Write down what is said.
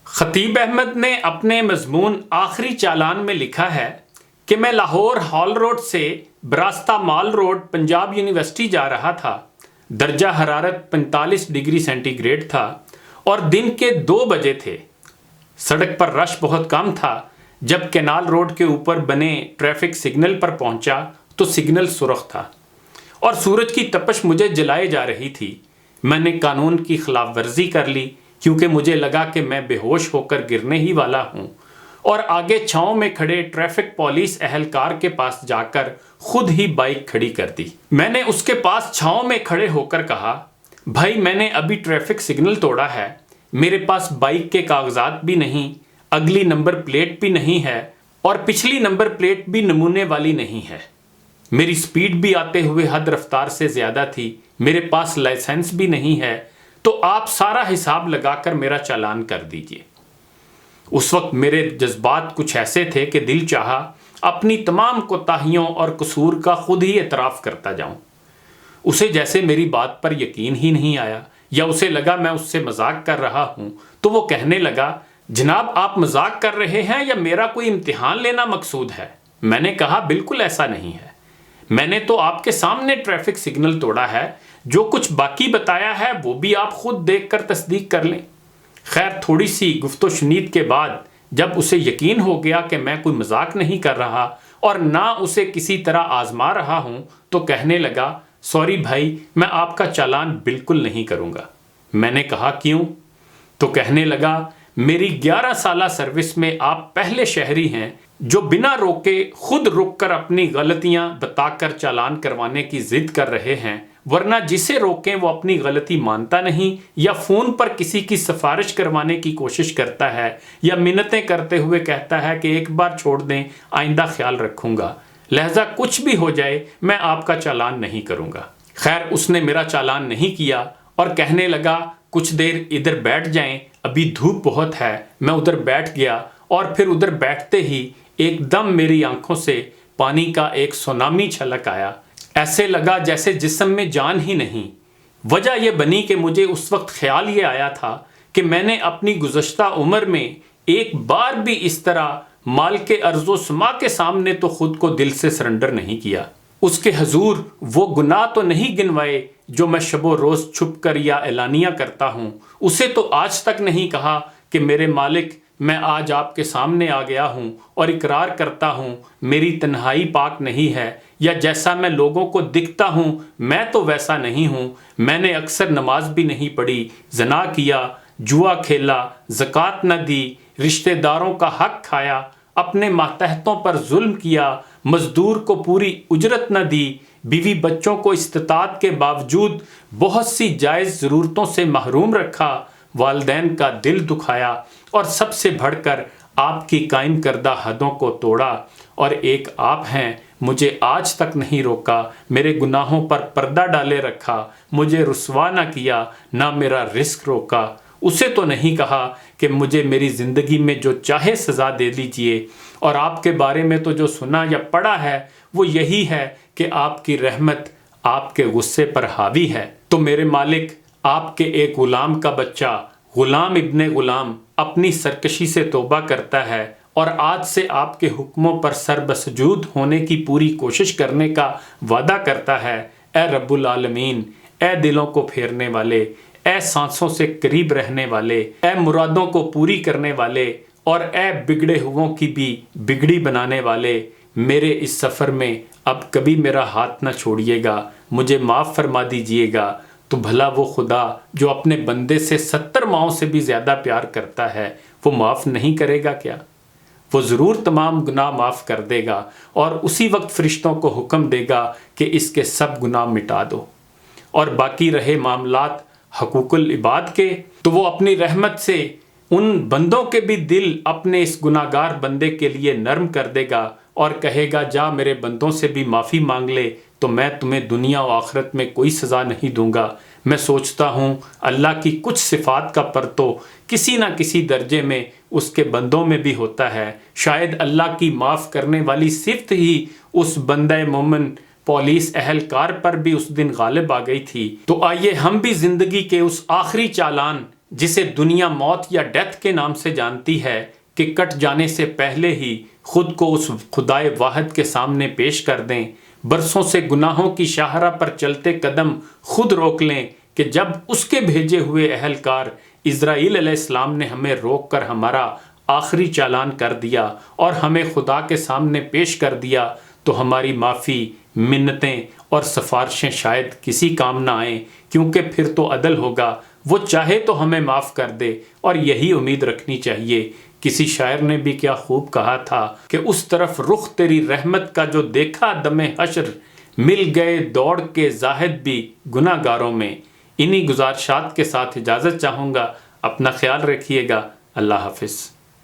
خطیب احمد نے اپنے مضمون آخری چالان میں لکھا ہے کہ میں لاہور ہال روڈ سے براستہ مال روڈ پنجاب یونیورسٹی جا رہا تھا۔ درجہ حرارت 45 ڈگری سینٹی گریڈ تھا اور دن کے 2 بجے تھے۔ سڑک پر رش بہت کم تھا۔ جب کینال روڈ کے اوپر بنے ٹریفک سگنل پر پہنچا تو سگنل سرخ تھا اور سورج کی تپش مجھے جلائے جا رہی تھی۔ میں نے قانون کی خلاف ورزی کر لی کیونکہ مجھے لگا کہ میں بے ہوش ہو کر گرنے ہی والا ہوں، اور آگے چھاؤں میں کھڑے ٹریفک پولیس اہلکار کے پاس جا کر خود ہی بائک کھڑی کر دی۔ میں نے اس کے پاس چھاؤں میں کھڑے ہو کر کہا، بھائی میں نے ابھی ٹریفک سگنل توڑا ہے، میرے پاس بائک کے کاغذات بھی نہیں، اگلی نمبر پلیٹ بھی نہیں ہے اور پچھلی نمبر پلیٹ بھی نمونے والی نہیں ہے، میری سپیڈ بھی آتے ہوئے حد رفتار سے زیادہ تھی، میرے پاس لائسنس بھی نہیں ہے، تو آپ سارا حساب لگا کر میرا چالان کر دیجئے۔ اس وقت میرے جذبات کچھ ایسے تھے کہ دل چاہا اپنی تمام کوتاہیوں اور قصور کا خود ہی اعتراف کرتا جاؤں۔ اسے جیسے میری بات پر یقین ہی نہیں آیا، یا اسے لگا میں اس سے مذاق کر رہا ہوں، تو وہ کہنے لگا، جناب آپ مذاق کر رہے ہیں یا میرا کوئی امتحان لینا مقصود ہے؟ میں نے کہا بالکل ایسا نہیں ہے، میں نے تو آپ کے سامنے ٹریفک سگنل توڑا ہے، جو کچھ باقی بتایا ہے وہ بھی آپ خود دیکھ کر تصدیق کر لیں۔ خیر تھوڑی سی گفت و شنید کے بعد جب اسے یقین ہو گیا کہ میں کوئی مذاق نہیں کر رہا اور نہ اسے کسی طرح آزما رہا ہوں، تو کہنے لگا، سوری بھائی میں آپ کا چالان بالکل نہیں کروں گا۔ میں نے کہا کیوں؟ تو کہنے لگا، میری 11 سالہ سروس میں آپ پہلے شہری ہیں جو بنا روکے خود رک کر اپنی غلطیاں بتا کر چالان کروانے کی ضد کر رہے ہیں، ورنہ جسے روکیں وہ اپنی غلطی مانتا نہیں، یا فون پر کسی کی سفارش کروانے کی کوشش کرتا ہے، یا منتیں کرتے ہوئے کہتا ہے کہ ایک بار چھوڑ دیں آئندہ خیال رکھوں گا، لہذا کچھ بھی ہو جائے میں آپ کا چالان نہیں کروں گا۔ خیر اس نے میرا چالان نہیں کیا اور کہنے لگا، کچھ دیر ادھر بیٹھ جائیں، ابھی دھوپ بہت ہے۔ میں ادھر بیٹھ گیا اور پھر ادھر بیٹھتے ہی ایک دم میری آنکھوں سے پانی کا ایک سونامی چھلک آیا، ایسے لگا جیسے جسم میں جان ہی نہیں۔ وجہ یہ بنی کہ مجھے اس وقت خیال یہ آیا تھا کہ میں نے اپنی گزشتہ عمر میں ایک بار بھی اس طرح مالک ارض و سما کے سامنے تو خود کو دل سے سرنڈر نہیں کیا، اس کے حضور وہ گناہ تو نہیں گنوائے جو میں شب و روز چھپ کر یا اعلانیہ کرتا ہوں، اسے تو آج تک نہیں کہا کہ میرے مالک میں آج آپ کے سامنے آ گیا ہوں اور اقرار کرتا ہوں میری تنہائی پاک نہیں ہے، یا جیسا میں لوگوں کو دکھتا ہوں میں تو ویسا نہیں ہوں، میں نے اکثر نماز بھی نہیں پڑھی، زنا کیا، جوا کھیلا، زکوٰۃ نہ دی، رشتہ داروں کا حق کھایا، اپنے ماتحتوں پر ظلم کیا، مزدور کو پوری اجرت نہ دی، بیوی بچوں کو استطاعت کے باوجود بہت سی جائز ضرورتوں سے محروم رکھا، والدین کا دل دکھایا، اور سب سے بڑھ کر آپ کی قائم کردہ حدوں کو توڑا، اور ایک آپ ہیں مجھے آج تک نہیں روکا، میرے گناہوں پر پردہ ڈالے رکھا، مجھے رسوا نہ کیا، نہ میرا رزق روکا۔ اسے تو نہیں کہا کہ مجھے میری زندگی میں جو چاہے سزا دے دیجئے، اور آپ کے بارے میں تو جو سنا یا پڑھا ہے وہ یہی ہے کہ آپ کی رحمت آپ کے غصے پر حاوی ہے۔ تو میرے مالک آپ کے ایک غلام کا بچہ، غلام ابن غلام، اپنی سرکشی سے توبہ کرتا ہے اور آج سے آپ کے حکموں پر سر بسجود ہونے کی پوری کوشش کرنے کا وعدہ کرتا ہے۔ اے رب العالمین، اے دلوں کو پھیرنے والے، اے سانسوں سے قریب رہنے والے، اے مرادوں کو پوری کرنے والے، اور اے بگڑے ہوئوں کی بھی بگڑی بنانے والے، میرے اس سفر میں اب کبھی میرا ہاتھ نہ چھوڑیے گا، مجھے معاف فرما دیجئے گا۔ تو بھلا وہ خدا جو اپنے بندے سے 70 ماؤں سے بھی زیادہ پیار کرتا ہے، وہ معاف نہیں کرے گا کیا؟ وہ ضرور تمام گناہ معاف کر دے گا اور اسی وقت فرشتوں کو حکم دے گا کہ اس کے سب گناہ مٹا دو، اور باقی رہے معاملات حقوق العباد کے تو وہ اپنی رحمت سے ان بندوں کے بھی دل اپنے اس گناہگار بندے کے لیے نرم کر دے گا اور کہے گا، جا میرے بندوں سے بھی معافی مانگ لے، تو میں تمہیں دنیا و آخرت میں کوئی سزا نہیں دوں گا۔ میں سوچتا ہوں اللہ کی کچھ صفات کا پرتو کسی نہ کسی درجے میں اس کے بندوں میں بھی ہوتا ہے، شاید اللہ کی معاف کرنے والی صفت ہی اس بندہ مومن پولیس اہلکار پر بھی اس دن غالب آ گئی تھی۔ تو آئیے ہم بھی زندگی کے اس آخری چالان جسے دنیا موت یا ڈیتھ کے نام سے جانتی ہے کہ کٹ جانے سے پہلے ہی خود کو اس خدائے واحد کے سامنے پیش کر دیں، برسوں سے گناہوں کی شاہراہ پر چلتے قدم خود روک لیں کہ جب اس کے بھیجے ہوئے اہلکار اسرائیل علیہ السلام نے ہمیں روک کر ہمارا آخری چالان کر دیا اور ہمیں خدا کے سامنے پیش کر دیا تو ہماری معافی، منتیں اور سفارشیں شاید کسی کام نہ آئیں، کیونکہ پھر تو عدل ہوگا، وہ چاہے تو ہمیں معاف کر دے، اور یہی امید رکھنی چاہیے۔ کسی شاعر نے بھی کیا خوب کہا تھا کہ اس طرف رخ تیری رحمت کا جو دیکھا دم حشر، مل گئے دوڑ کے زاہد بھی گناہ گاروں میں۔ انہی گزارشات کے ساتھ اجازت چاہوں گا۔ اپنا خیال رکھیے گا۔ اللہ حافظ۔